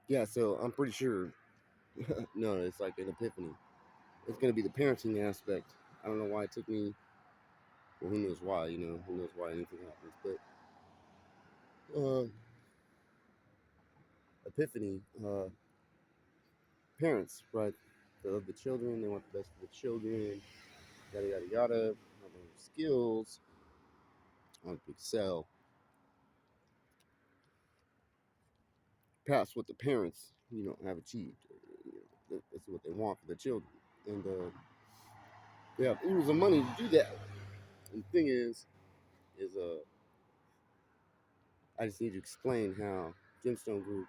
Yeah, so I'm pretty sure. No, it's like an epiphany. It's gonna be the parenting aspect. I don't know why it took me. Well, who knows why? Who knows why anything happens. But epiphany. Parents, right? They love the children. They want the best for the children. Yada yada yada. Want their skills. Want to excel past what the parents, have achieved. That's what they want for the children. And they have oodles of money to do that. And the thing is I just need to explain how Gemstone Group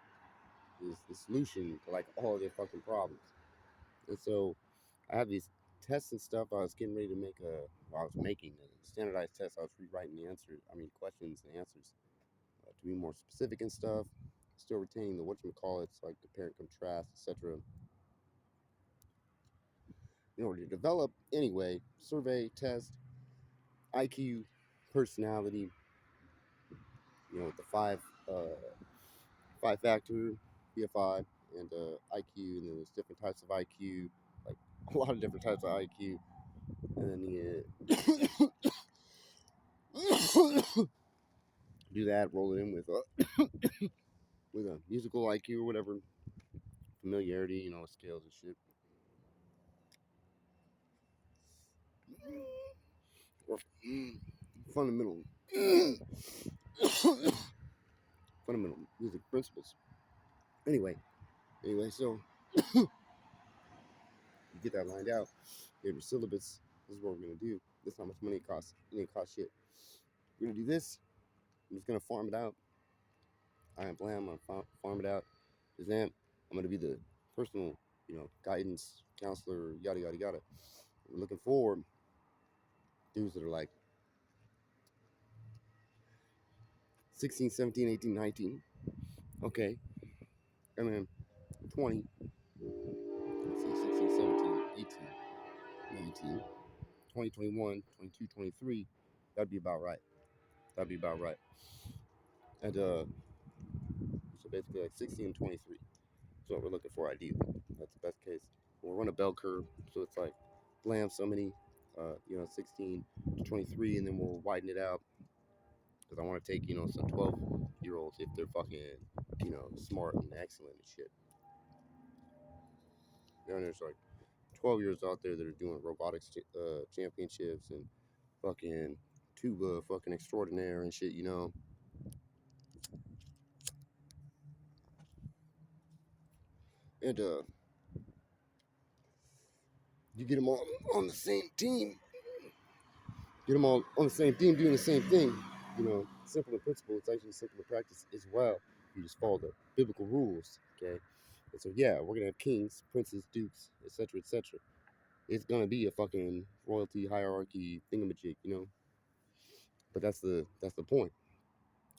is the solution to like all their fucking problems. And so I have these tests and stuff. I was getting ready to make I was making a standardized test. I was rewriting the answers, questions and answers to be more specific and stuff. Still retaining the whatchamacallits, like compare and contrast, etc. In order to develop, anyway, survey, test, IQ, personality, with the five factor, BFI, and IQ, and then there's different types of IQ, like a lot of different types of IQ, and then do that, roll it in with a musical IQ or whatever, familiarity, scales and shit, or fundamental fundamental music principles. Anyway, so you get that lined out. You have your syllabus. This is what we're gonna do. This is how much money it costs. It ain't cost shit. We're gonna do this. I'm just gonna farm it out. I am blam. I'm gonna farm it out. Exam. I'm gonna be the personal, guidance counselor. Yada yada yada. We're looking for dudes that are like 16, 17, 18, 19. Okay. And then 20. Let's see, 16, 17, 18, 19, 20, 21, 22, 23. That'd be about right. That'd be about right. And so basically like 16 and 23. That's what we're looking for ideally. That's the best case. We'll run a bell curve, so it's like blam so many, 16 to 23, and then we'll widen it out because I want to take some 12-year-olds if they're fucking smart and excellent and shit. There's like 12-years out there that are doing robotics championships and fucking tuba fucking extraordinaire and shit. And you get them all on the same team. Get them all on the same team doing the same thing. Simple in principle. It's actually simple in practice as well. You just follow the biblical rules, okay? And so yeah, we're gonna have kings, princes, dukes, etc., etc. It's gonna be a fucking royalty hierarchy thingamajig. But that's the point.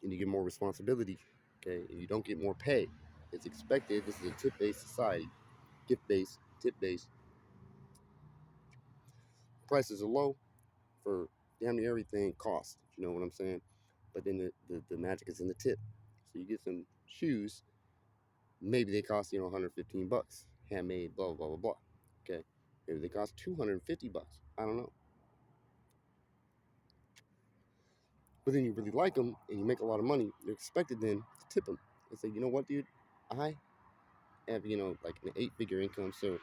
And you get more responsibility, okay? And you don't get more pay. It's expected. This is a tip-based society, gift-based, tip-based. Prices are low for damn near everything. Cost, you know what I'm saying? But then the magic is in the tip. So you get some shoes, maybe they cost $115, handmade, blah blah blah blah. Okay, maybe they cost $250. I don't know. But then you really like them and you make a lot of money. You're expected then to tip them and say, you know what, dude, I have like an 8-figure income, so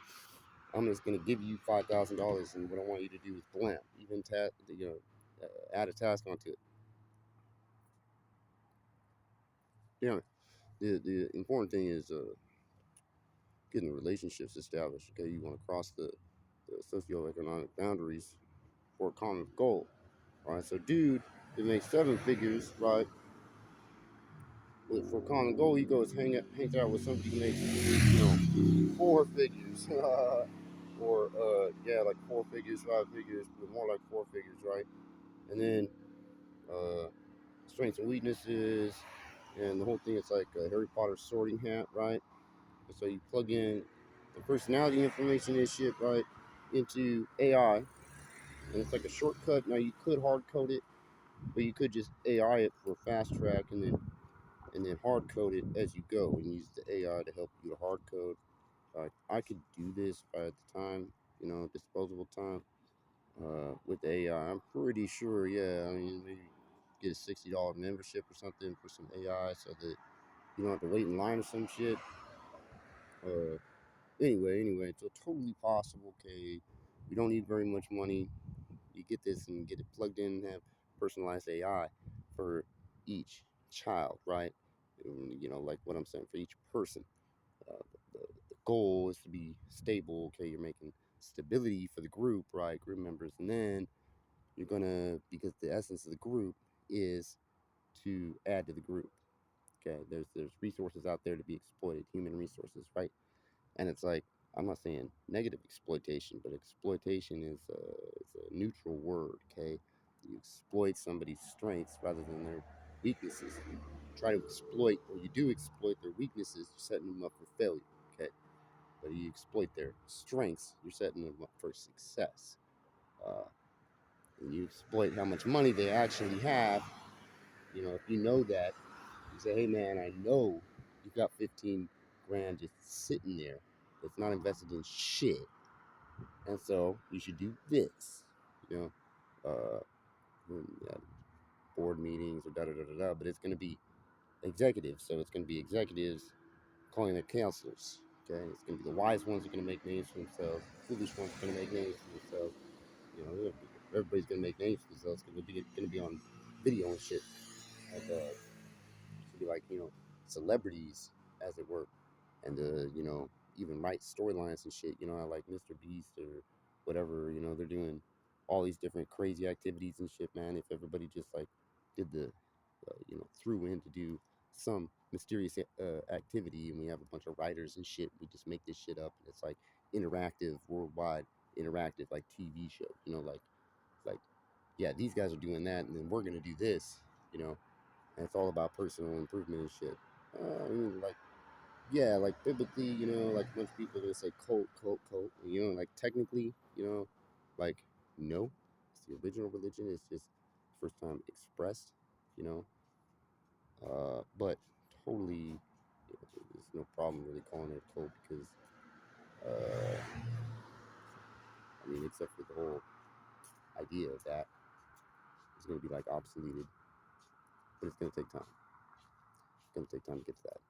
I'm just gonna give you $5,000, and what I want you to do is blam, even add a task onto it. Yeah, the important thing is getting the relationships established. Okay, you want to cross the socioeconomic boundaries for a common goal. All right, so dude that makes 7 figures, right? For a common goal, he goes hangs out with somebody who makes 4 figures, or yeah, like 4 figures, 5 figures, but more like 4 figures, right? And then uh, strengths and weaknesses, and the whole thing is like a Harry Potter sorting hat, right? And so you plug in the personality information and shit, right, into AI, and it's like a shortcut. Now you could hard code it, but you could just AI it for fast track, and then and then hard code it as you go, and use the AI to help you to hard code. I could do this if I had the time, disposable time, with the AI. I'm pretty sure, yeah. I mean, maybe get a $60 membership or something for some AI so that you don't have to wait in line or some shit. Uh, anyway, it's totally possible. Okay, we don't need very much money. You get this and get it plugged in and have personalized AI for each child, right? Like what I'm saying, for each person. The goal is to be stable. Okay, you're making stability for the group, right? Group members, and then you're gonna, because the essence of the group is to add to the group. Okay, there's resources out there to be exploited, human resources, right? And it's like, I'm not saying negative exploitation, but exploitation is a neutral word. Okay, you exploit somebody's strengths rather than their weaknesses. You try to exploit, or you do exploit their weaknesses, you're setting them up for failure. Okay, but you exploit their strengths, you're setting them up for success. Uh, and you exploit how much money they actually have. If you know that, you say, hey man, I know you've got 15 grand just sitting there that's not invested in shit. And so you should do this, you know, yeah, board meetings or da da da da da, but it's going to be executives. So it's going to be executives calling their counselors. Okay, it's going to be the wise ones are going to make names for themselves, the foolish ones are going to make names for themselves. Everybody's going to make names for themselves because they're going to be on video and shit. And to be like, celebrities, as it were, and even write storylines and shit. Like Mr. Beast or whatever. They're doing all these different crazy activities and shit, man. If everybody just like did threw in to do some mysterious activity, and we have a bunch of writers and shit, we just make this shit up, and it's like interactive, worldwide interactive, like TV show. Like yeah, these guys are doing that, and then we're gonna do this. And it's all about personal improvement and shit. Like, yeah, like biblically, like a bunch of people are gonna say cult, cult, cult. And, like technically, like no, it's the original religion. It's just first time expressed, you know. But totally, there's no problem really calling it a cult because, I mean, except for the whole idea of that is gonna be like obsoleted, but it's gonna take time. It's gonna take time to get to that.